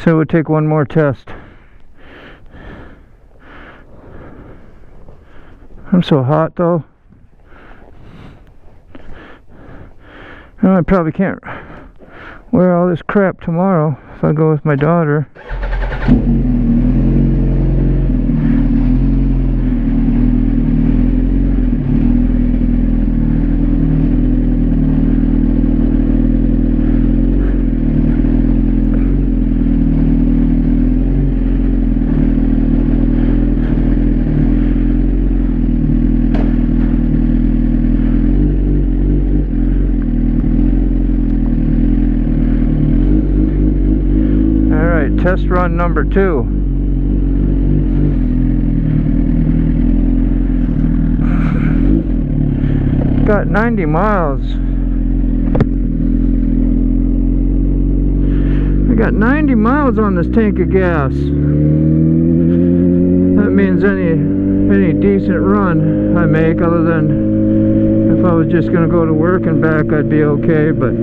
So we'll take one more test. I'm so hot though. I probably can't wear all this crap tomorrow if I go with my daughter. Test run number 2. Got 90 miles. I got 90 miles on this tank of gas. That means any decent run I make, other than if I was just gonna go to work and back, I'd be okay, but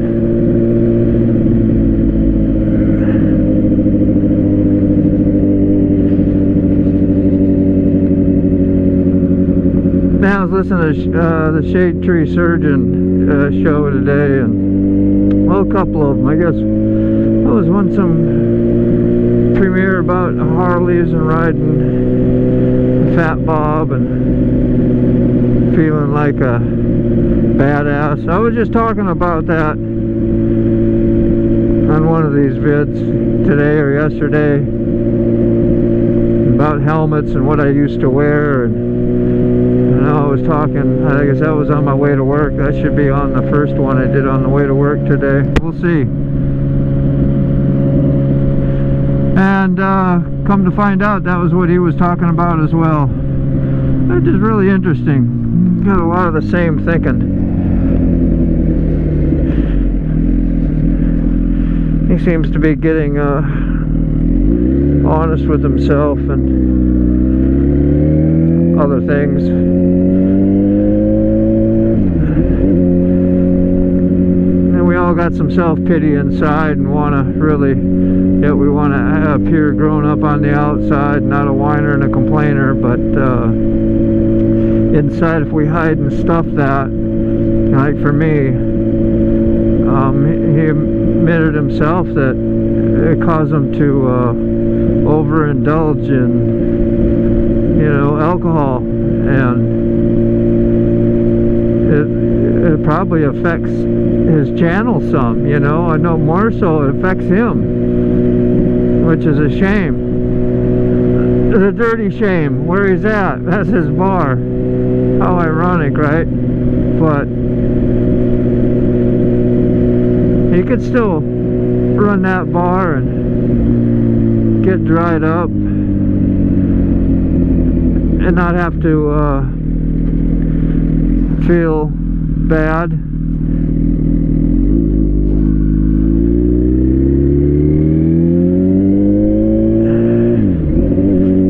I was listening to the Shade Tree Surgeon show today, and well, a couple of them. I guess there was some premiere about Harleys and riding Fat Bob and feeling like a badass. I was just talking about that on one of these vids today or yesterday about helmets and what I used to wear, and I was talking, I guess that was on my way to work. That should be on the first one I did on the way to work today. We'll see. And come to find out, that was what he was talking about as well. Which is really interesting. Got a lot of the same thinking. He seems to be getting honest with himself and other things. And we all got some self-pity inside and want to really, we want to appear grown up on the outside, not a whiner and a complainer, but inside, if we hide and stuff that, like for me, he admitted himself that it caused him to overindulge in alcohol, and it probably affects his channel some, I know more so it affects him, which is a shame. The dirty shame, where he's at, that's his bar. How ironic, right? But he could still run that bar and get dried up and not have to feel bad.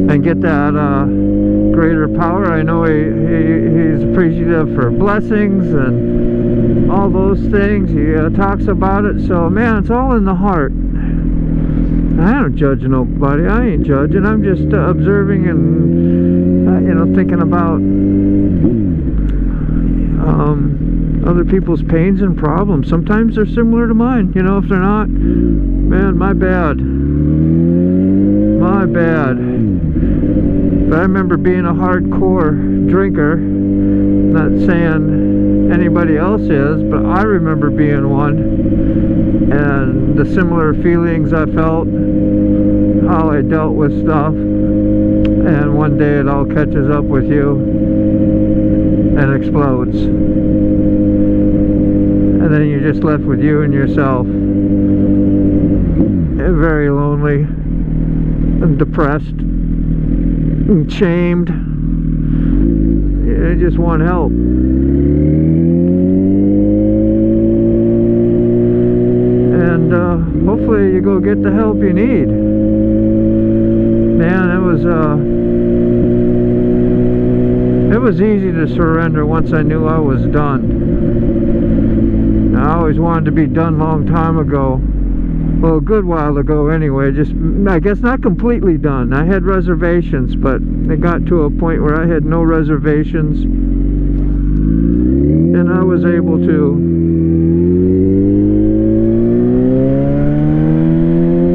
And get that greater power. I know he's appreciative for blessings and all those things. He talks about it. So man, it's all in the heart. I don't judge nobody. I ain't judging. I'm just observing and thinking about other people's pains and problems. Sometimes they're similar to mine. If they're not, man, my bad. My bad. But I remember being a hardcore drinker. Not saying anybody else is, but I remember being one. And the similar feelings I felt, how I dealt with stuff. And one day it all catches up with you and explodes. And then you're just left with you and yourself. And very lonely and depressed and shamed. You just want help. And hopefully you go get the help you need. Man, it was easy to surrender once I knew I was done. I always wanted to be done a long time ago. well, a good while ago anyway. Just, I guess not completely done. I had reservations, but it got to a point where I had no reservations, and I was able to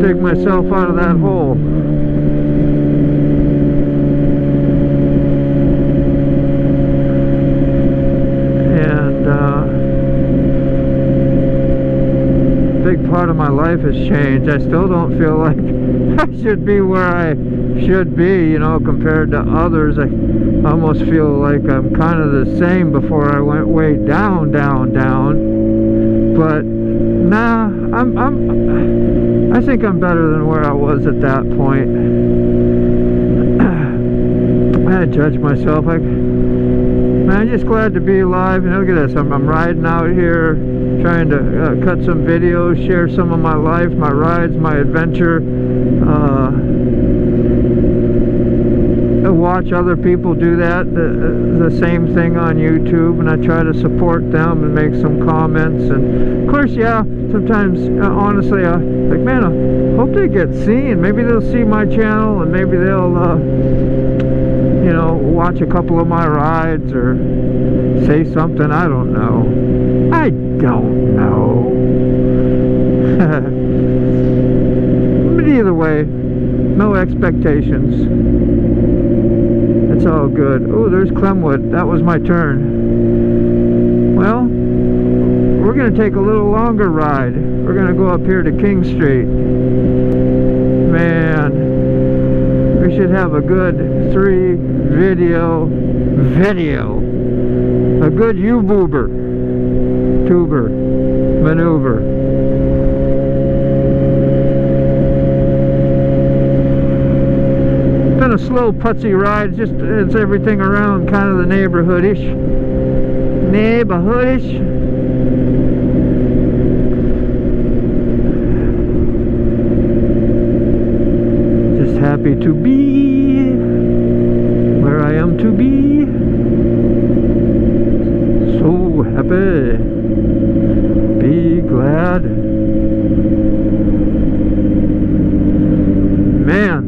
dig myself out of that hole. Part of my life has changed. I still don't feel like I should be where I should be, you know, compared to others. I almost feel like I'm kind of the same before I went way down. But nah, I think I'm better than where I was at that point. I judge myself like, man, I'm just glad to be alive. And look at this, I'm riding out here, trying to cut some videos, share some of my life, my rides, my adventure, watch other people do that, the same thing on YouTube, and I try to support them and make some comments. And of course, yeah, sometimes honestly, like, man, I hope they get seen. Maybe they'll see my channel, and maybe they'll you know, watch a couple of my rides or say something. I don't know. But either way, no expectations. It's all good. Oh, there's Clemwood. That was my turn. Well, we're going to take a little longer ride. We're going to go up here to King Street. Man, we should have a good video, a good tuber maneuver. Been a slow putsy ride. It's everything around kind of the neighborhoodish. Just happy to be where I am to be. So happy. Be glad. Man.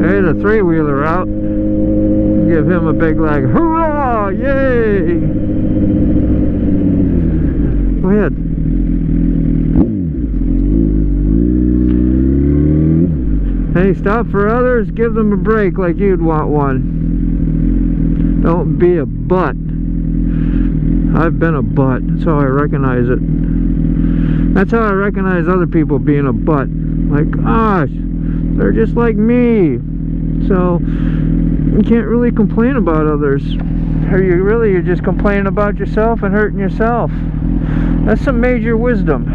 Hey, the three-wheeler out. Give him a big like, hurrah! Yay! Go ahead. Hey, stop for others, give them a break like you'd want one. Don't be a butt. I've been a butt. That's how I recognize it. That's how I recognize other people being a butt. Like, gosh, they're just like me. So, you can't really complain about others. You're just complaining about yourself and hurting yourself. That's some major wisdom.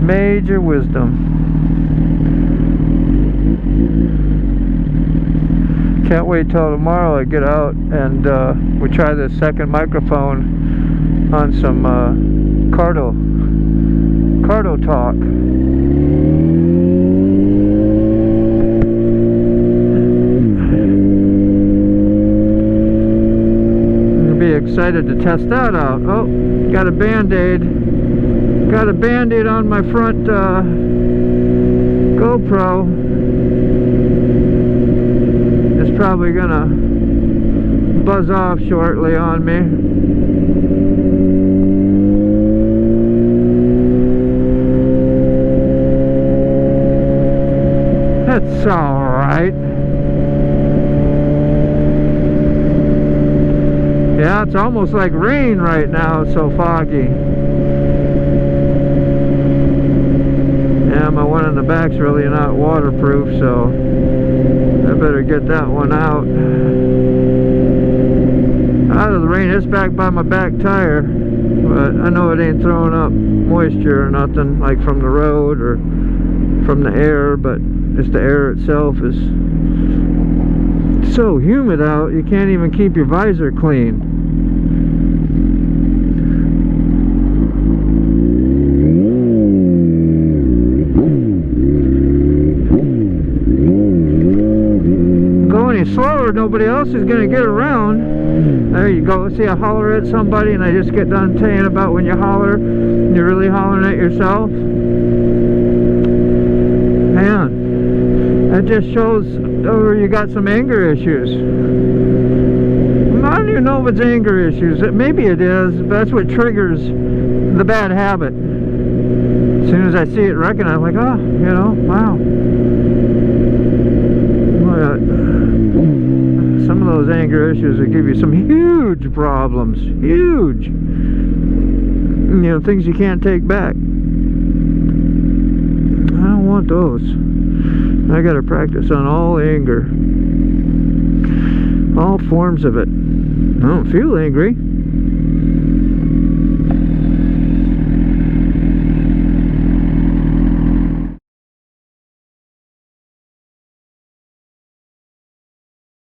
Major wisdom. Can't wait till tomorrow I get out and we try this second microphone on some Cardo talk. I'll be excited to test that out. Oh, got a band-aid. Got a band-aid on my front GoPro. It's probably gonna buzz off shortly on me. That's alright. Yeah, it's almost like rain right now. It's so foggy. Yeah, my one in the back's really not waterproof, so I better get that one out. Out of the rain. It's back by my back tire, but I know it ain't throwing up moisture or nothing like from the road or from the air, but just the air itself is so humid out you can't even keep your visor clean. you slower, nobody else is going to get around. There you go. See, I holler at somebody and I just get done saying about when you holler, you're really hollering at yourself. Man, that just shows you got some anger issues. I don't even know if it's anger issues. Maybe it is, but that's what triggers the bad habit. As soon as I see it, recognize, I'm like, oh, you know, wow. Some of those anger issues will give you some huge problems. Huge. You know, things you can't take back. I don't want those. I gotta practice on all anger. All forms of it. I don't feel angry.